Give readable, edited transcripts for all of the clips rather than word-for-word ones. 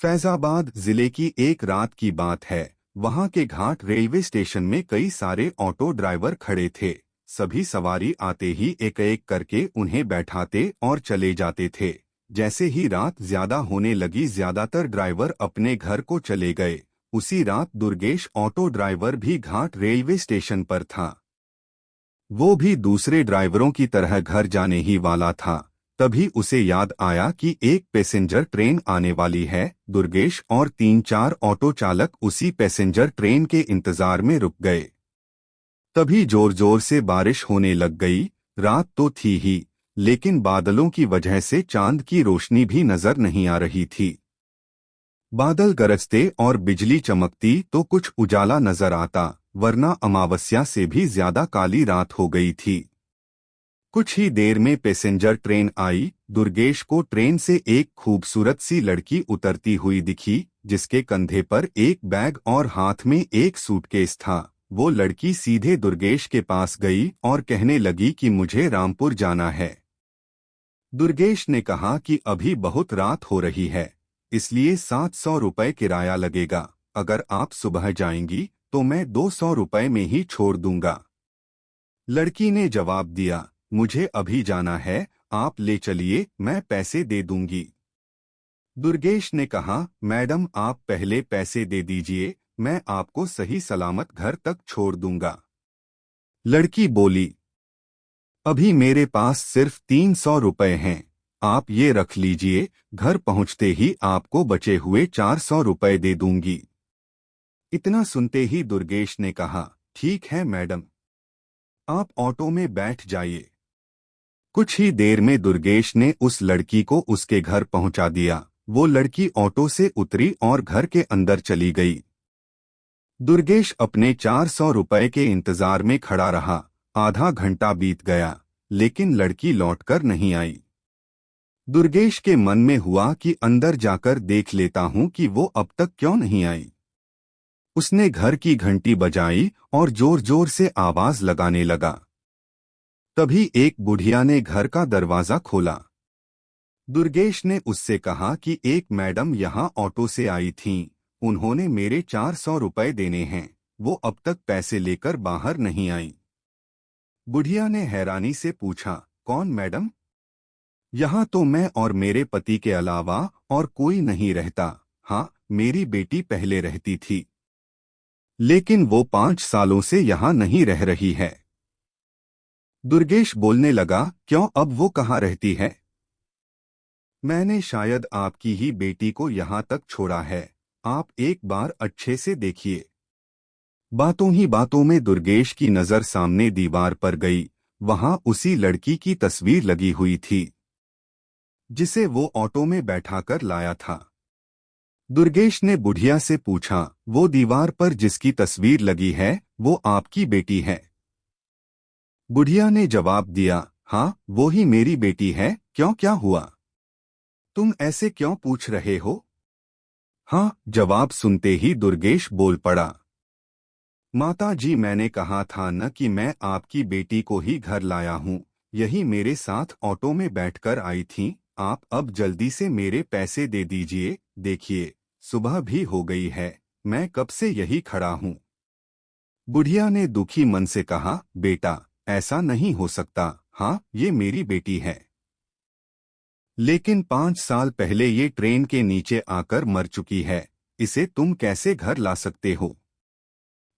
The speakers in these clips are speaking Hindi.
फैजाबाद जिले की एक रात की बात है। वहां के घाट रेलवे स्टेशन में कई सारे ऑटो ड्राइवर खड़े थे। सभी सवारी आते ही एक एक करके उन्हें बैठाते और चले जाते थे। जैसे ही रात ज्यादा होने लगी, ज्यादातर ड्राइवर अपने घर को चले गए। उसी रात दुर्गेश ऑटो ड्राइवर भी घाट रेलवे स्टेशन पर था। वो भी दूसरे ड्राइवरों की तरह घर जाने ही वाला था। तभी उसे याद आया कि एक पैसेंजर ट्रेन आने वाली है। दुर्गेश और 3-4 ऑटो चालक उसी पैसेंजर ट्रेन के इंतजार में रुक गए। तभी जोर जोर से बारिश होने लग गई। रात तो थी ही, लेकिन बादलों की वजह से चांद की रोशनी भी नजर नहीं आ रही थी। बादल गरजते और बिजली चमकती तो कुछ उजाला नजर आता, वरना अमावस्या से भी ज्यादा काली रात हो गई थी। कुछ ही देर में पैसेंजर ट्रेन आई। दुर्गेश को ट्रेन से एक खूबसूरत सी लड़की उतरती हुई दिखी, जिसके कंधे पर एक बैग और हाथ में एक सूटकेस था। वो लड़की सीधे दुर्गेश के पास गई और कहने लगी कि मुझे रामपुर जाना है। दुर्गेश ने कहा कि अभी बहुत रात हो रही है, इसलिए 700 रुपये किराया लगेगा। अगर आप सुबह जाएंगी तो मैं 200 रुपये में ही छोड़ दूंगा। लड़की ने जवाब दिया, मुझे अभी जाना है, आप ले चलिए, मैं पैसे दे दूंगी। दुर्गेश ने कहा, मैडम आप पहले पैसे दे दीजिए, मैं आपको सही सलामत घर तक छोड़ दूंगा। लड़की बोली, अभी मेरे पास सिर्फ 300 रुपये हैं, आप ये रख लीजिए, घर पहुंचते ही आपको बचे हुए 400 रुपये दे दूंगी। इतना सुनते ही दुर्गेश ने कहा, ठीक है मैडम, आप ऑटो में बैठ जाइए। कुछ ही देर में दुर्गेश ने उस लड़की को उसके घर पहुंचा दिया। वो लड़की ऑटो से उतरी और घर के अंदर चली गई। दुर्गेश अपने 400 रुपये के इंतजार में खड़ा रहा। आधा घंटा बीत गया, लेकिन लड़की लौटकर नहीं आई। दुर्गेश के मन में हुआ कि अंदर जाकर देख लेता हूं कि वो अब तक क्यों नहीं आई। उसने घर की घंटी बजाई और जोर जोर से आवाज लगाने लगा। तभी एक बुढ़िया ने घर का दरवाजा खोला। दुर्गेश ने उससे कहा कि एक मैडम यहाँ ऑटो से आई थीं, उन्होंने मेरे 400 रुपये देने हैं, वो अब तक पैसे लेकर बाहर नहीं आई। बुढ़िया ने हैरानी से पूछा, कौन मैडम? यहाँ तो मैं और मेरे पति के अलावा और कोई नहीं रहता। हाँ, मेरी बेटी पहले रहती थी, लेकिन वो 5 सालों से यहाँ नहीं रह रही है। दुर्गेश बोलने लगा, क्यों, अब वो कहाँ रहती है? मैंने शायद आपकी ही बेटी को यहाँ तक छोड़ा है, आप एक बार अच्छे से देखिए। बातों ही बातों में दुर्गेश की नजर सामने दीवार पर गई। वहां उसी लड़की की तस्वीर लगी हुई थी, जिसे वो ऑटो में बैठाकर लाया था। दुर्गेश ने बुढ़िया से पूछा, वो दीवार पर जिसकी तस्वीर लगी है, वो आपकी बेटी है? बुढ़िया ने जवाब दिया, हाँ, वो ही मेरी बेटी है। क्यों, क्या हुआ? तुम ऐसे क्यों पूछ रहे हो? हाँ, जवाब सुनते ही दुर्गेश बोल पड़ा, माता जी, मैंने कहा था न कि मैं आपकी बेटी को ही घर लाया हूँ। यही मेरे साथ ऑटो में बैठकर आई थी। आप अब जल्दी से मेरे पैसे दे दीजिए। देखिए, सुबह भी हो गई है, मैं कब से यही खड़ा हूँ। बुढ़िया ने दुखी मन से कहा, बेटा, ऐसा नहीं हो सकता। हाँ, ये मेरी बेटी है, लेकिन 5 साल पहले ये ट्रेन के नीचे आकर मर चुकी है। इसे तुम कैसे घर ला सकते हो?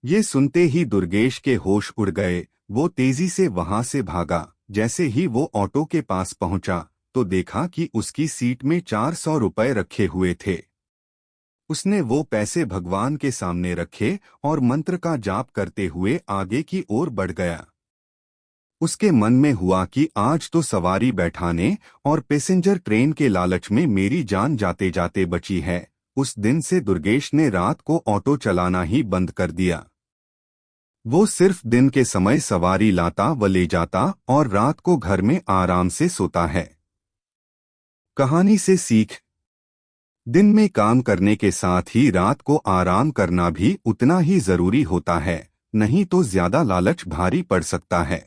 ये सुनते ही दुर्गेश के होश उड़ गए। वो तेजी से वहां से भागा। जैसे ही वो ऑटो के पास पहुंचा तो देखा कि उसकी सीट में 400 रुपये रखे हुए थे। उसने वो पैसे भगवान के सामने रखे और मंत्र का जाप करते हुए आगे की ओर बढ़ गया। उसके मन में हुआ कि आज तो सवारी बैठाने और पैसेंजर ट्रेन के लालच में मेरी जान जाते जाते बची है। उस दिन से दुर्गेश ने रात को ऑटो चलाना ही बंद कर दिया। वो सिर्फ दिन के समय सवारी लाता व ले जाता और रात को घर में आराम से सोता है। कहानी से सीख, दिन में काम करने के साथ ही रात को आराम करना भी उतना ही जरूरी होता है, नहीं तो ज्यादा लालच भारी पड़ सकता है।